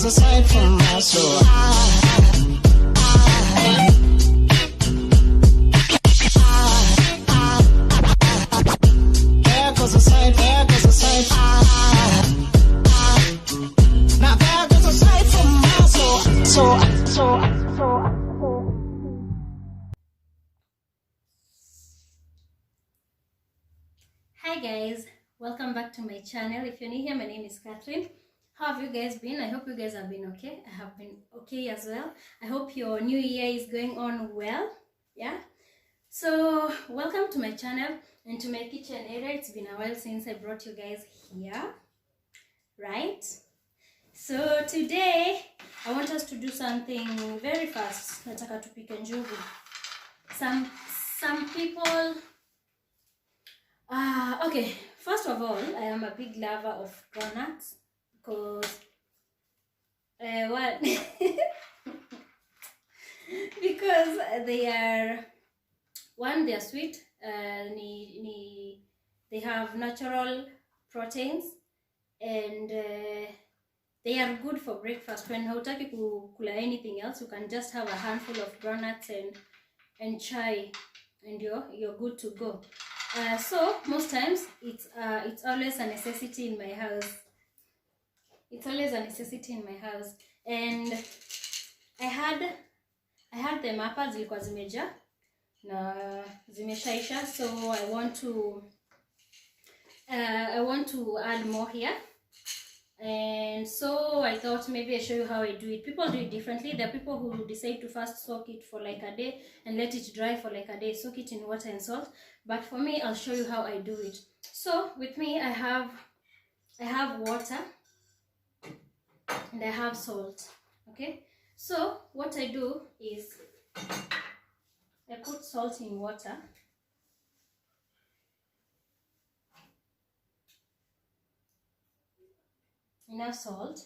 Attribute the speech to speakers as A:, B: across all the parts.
A: goes aside from my soul. There goes aside now there goes aside from my soul.
B: Hi guys, welcome back to my channel. If you're new here, my name is Catherine. How have you guys been? I hope you guys have been okay. I have been okay as well. I hope your new year is going on well. Yeah, so welcome to my channel and to my kitchen area. It's been a while since I brought you guys here, right? So today I want us to do something very fast. Nataka tupike njugu. Some people okay, first of all, I am a big lover of groundnuts because what? Because they are they are sweet. They have natural proteins and they are good for breakfast. When hautaki kula anything else, you can just have a handful of groundnuts and chai, and you're good to go. So most times it's always a necessity in my house. It's always a necessity in my house, and I had them hapa zilikuwa zimeja na zimeshaisha, so I want to add more here. And so I thought maybe I show you how I do it. People do it differently. There are people who decide to first soak it for like a day and let it dry for like a day, soak it in water and salt. But for me, I'll show you how I do it. So with me, I have water and I have salt. Okay, so what I do is I put salt in water. Enough salt.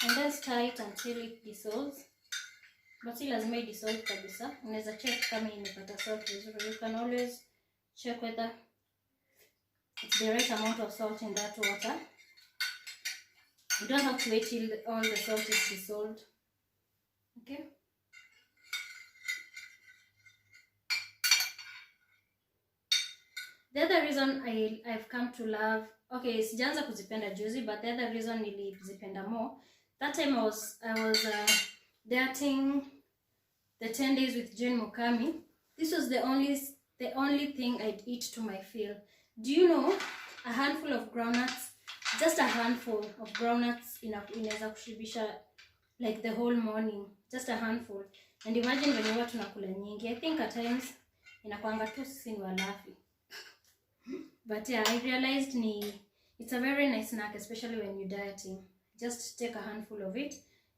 B: And then stir it until it dissolves. But still lazima dissolve kabisa. Unaweza check kama imepata salt vizuri. You can always check whether it's the right amount of salt in that water. You don't have to wait till all the salt is dissolved. Okay? The other reason I've come to love, okay, sijaanza kuzipenda juzi, but the other reason nilizipenda more, that time I was dating the 10 days with Jane Mukami. This was the only thing I'd eat to my fill. Do you know, a handful of groundnuts, just a handful of groundnuts inaweza kushibisha like the whole morning, just a handful. And imagine when you tunakula nyingi. I think at times inakuanga tu sisi ni walafi. But yeah, I realized it's a very nice snack, especially when you're dieting. Just take a handful of it.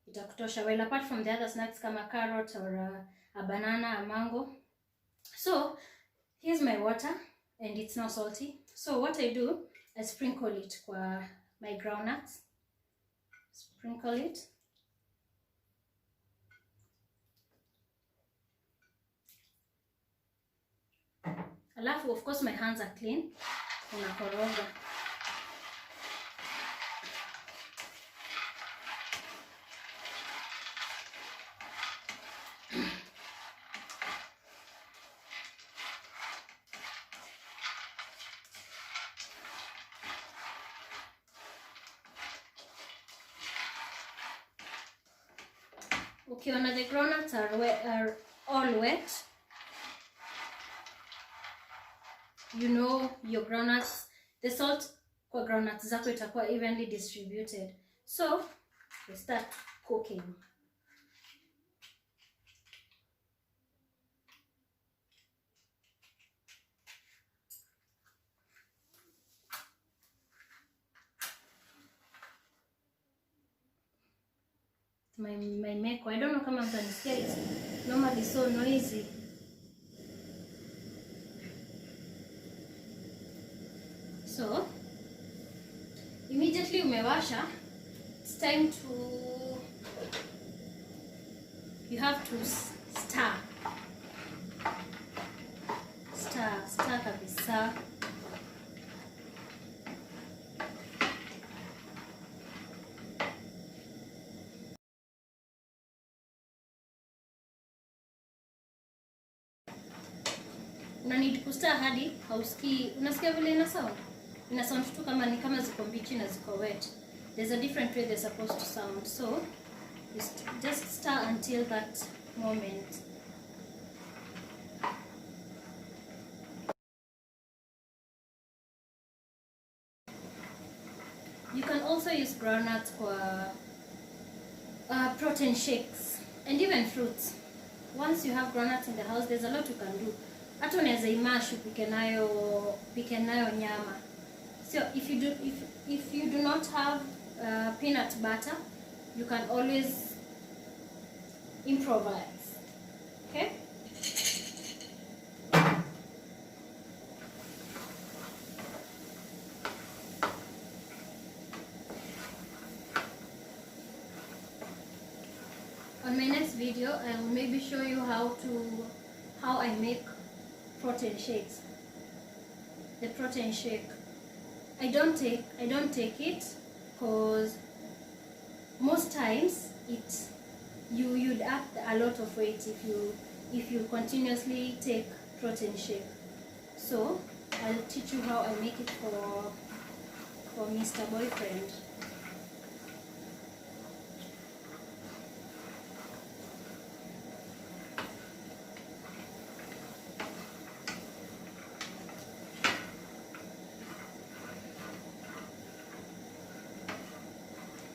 B: Itakutosha. Well, apart from the other snacks kama carrot or a banana, a mango. So, here's my water and it's not salty. So what I do, I sprinkle it kwa my groundnuts. Sprinkle it. Alafu, of course, my hands are clean. Unakoroga. Ukiona the groundnuts are all wet, you know your groundnuts, the salt kwa groundnuts zako itakuwa evenly distributed. So we start cooking. My meko, I don't know kama mtanisikia, it's normally so noisy. So immediately umewasha, it's time you have to stir. una need kustir hadi hausikii. Unasikia vile ina sound? Ina sound tu kama ni kama ziko mbichi na ziko wet. There's a different way they're supposed to sound. So just stir until that moment. You can also use groundnuts for protein shakes and even fruits. Once you have groundnuts in the house, there's a lot you can do. Hata unaweza imash upike nayo nyama. So if you do not have peanut butter, you can always improvise. Okay? On my next video, I will maybe show you how I make protein shakes. The protein shake. I don't take it because most times you'd add a lot of weight if you continuously take protein shake. So I'll teach you how I make it for Mr. Boyfriend.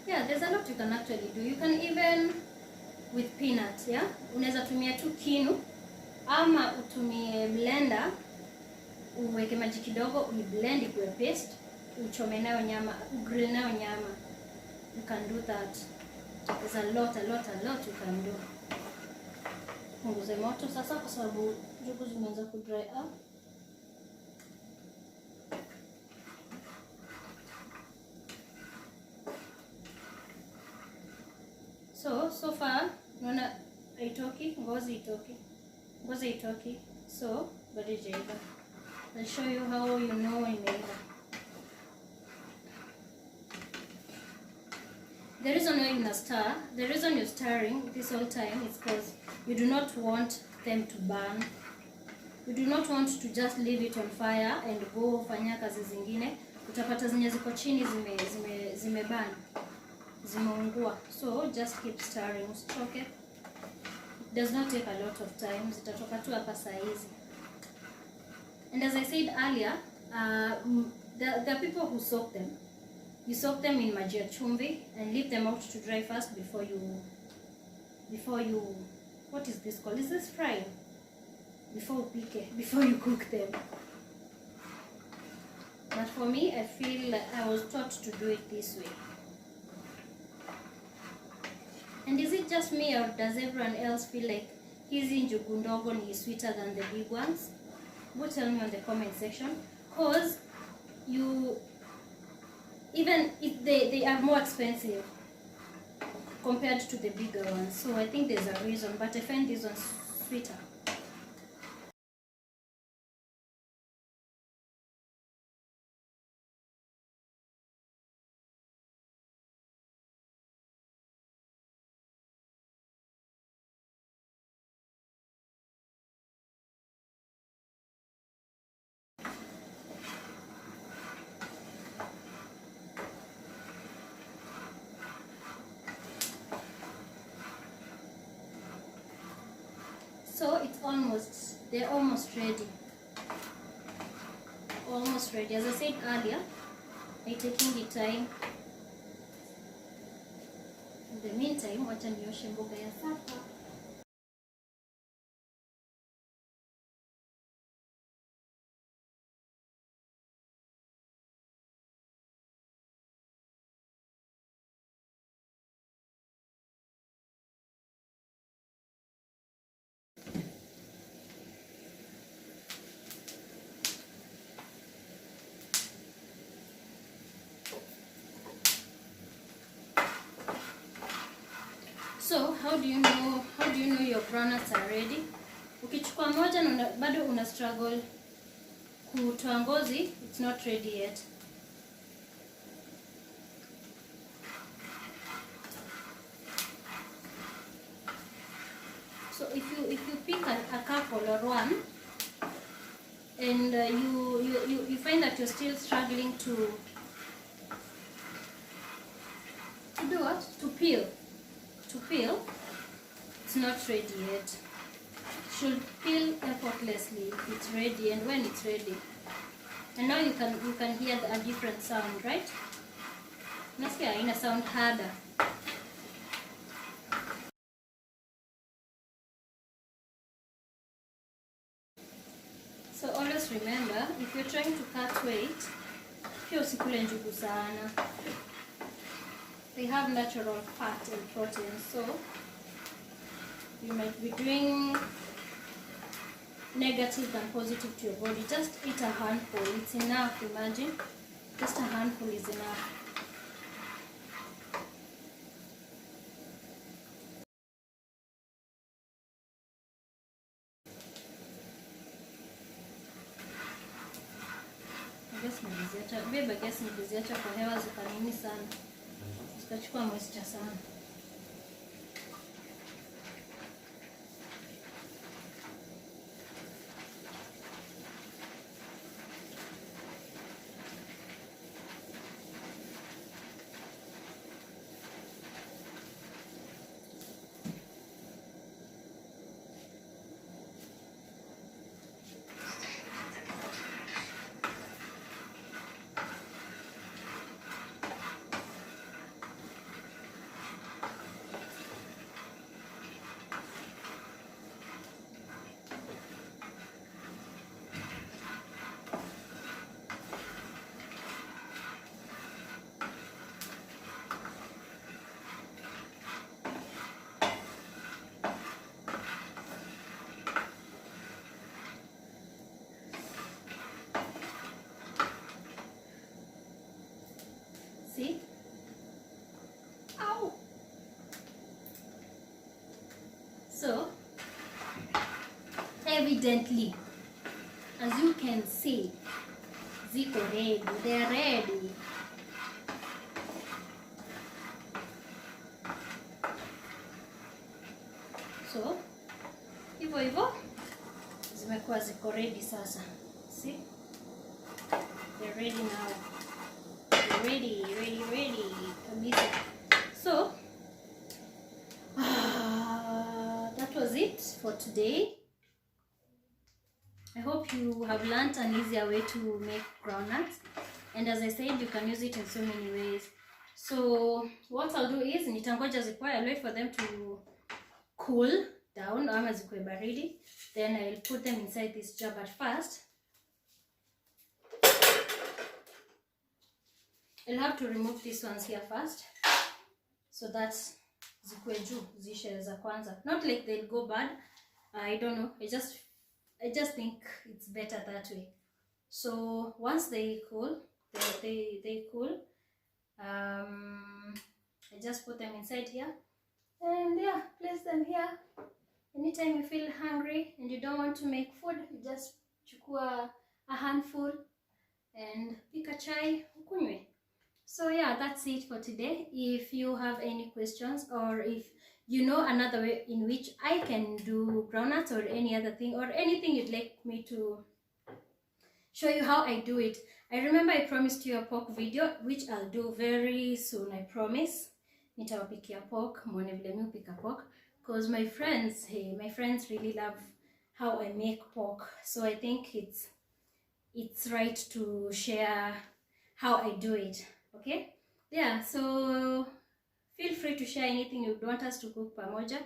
B: Yeah, there's a lot you can actually do. You can even with peanuts, yeah? Unaweza tumia tu kinu ama utumie blender, uweke maji kidogo, uiblend ikuwe paste, uchome nayo nyama, ugrill nayo nyama. You can do that. There's a lot you can do. Punguze moto sasa kwa sababu njugu zimeanza ku dry up. So far naona haitoki, ngozi itoki. So bado haijaiva. I'll show you how you know imeiva. The reason why you stir, the reason you're stirring this whole time is because you do not want them to burn. You do not want to just leave it on fire and go fanya kazi zingine. Utapata zenye ziko chini zimeburn. Zimeungua. So just keep stirring. Usichoke. It does not take a lot of time. Zitatoka tu hapa saa hizi. And as I said earlier, the people who soak them. You soak them in maji ya chumvi and leave them out to dry first before you what is this called? Is this frying? Before you cook them. But for me, I feel like I was taught to do it this way. And is it just me, or does everyone else feel like hizi njugu ndogo ni sweeter than the big ones? Go tell me on the comment section. Cause even if they are more expensive compared to the bigger ones. So I think there's a reason, but I find these ones sweeter. So they're almost ready. Almost ready. As I said earlier, I'm taking the time. In the meantime, wacha nioshe mboga ya sapa. So how do you know your groundnuts are ready? Ukichukua moja na bado una struggle kutoa ngozi, it's not ready yet. So if you pick a couple or one, and you find that you're still struggling to do what? To peel. It's not ready yet. It should peel effortlessly if it's ready and when it's ready. And now you can hear a different sound, right? Nasikia ina sound harder. So always remember, if you're trying to cut weight, pia usikule njugu sana. They have natural fat and protein, so you might be doing negative than positive to your body. Just eat a handful. It's enough, imagine. Just a handful is enough. I guess niliziacha kwa hewa zikanini sana. Zikachukua moisture sana. See? Ow! So, evidently, as you can see, ziko ready. They're ready. So, hivyo zimekuwa ziko ready sasa. See? They're ready now. Ready kabisa. So that was it for today. I hope you have learned an easier way to make groundnuts, and as I said, you can use it in so many ways. So what I'll do is nitangoja zikuwe. I'll wait for them to cool down ama zikuwe baridi, then I'll put them inside this jar. But first I'll have to remove these ones here first, so that zikuwe juu zishe za kwanza. Not like they'll go bad. I don't know. I just think it's better that way. So once they cool, they cool. I just put them inside here, and yeah, place them here. Anytime you feel hungry and you don't want to make food, you just chukua a handful and pika chai ukunywe. So yeah, that's it for today. If you have any questions, or if you know another way in which I can do groundnuts or any other thing, or anything you'd like me to show you how I do it. I remember I promised you a pork video, which I'll do very soon, I promise. Nitawapikia pork, mwone vile mi upika pork, because my friends really love how I make pork. So I think it's right to share how I do it. Okay, yeah, so feel free to share anything you want us to cook pamoja,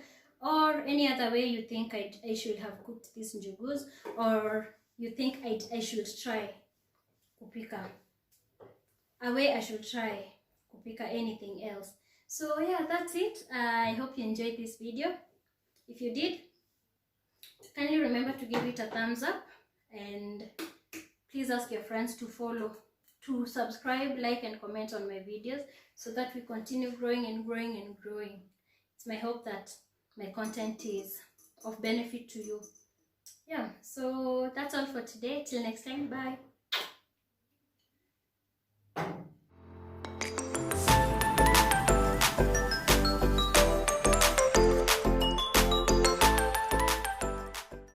B: or any other way you think I should have cooked these njugus, or you think I should try kupika, a way I should try kupika anything else. So yeah, that's it. I hope you enjoyed this video. If you did, kindly remember to give it a thumbs up, and please ask your friends to follow, to subscribe, like, and comment on my videos, so that we continue growing and growing and growing. It's my hope that my content is of benefit to you. Yeah, so that's all for today. Till next time, bye.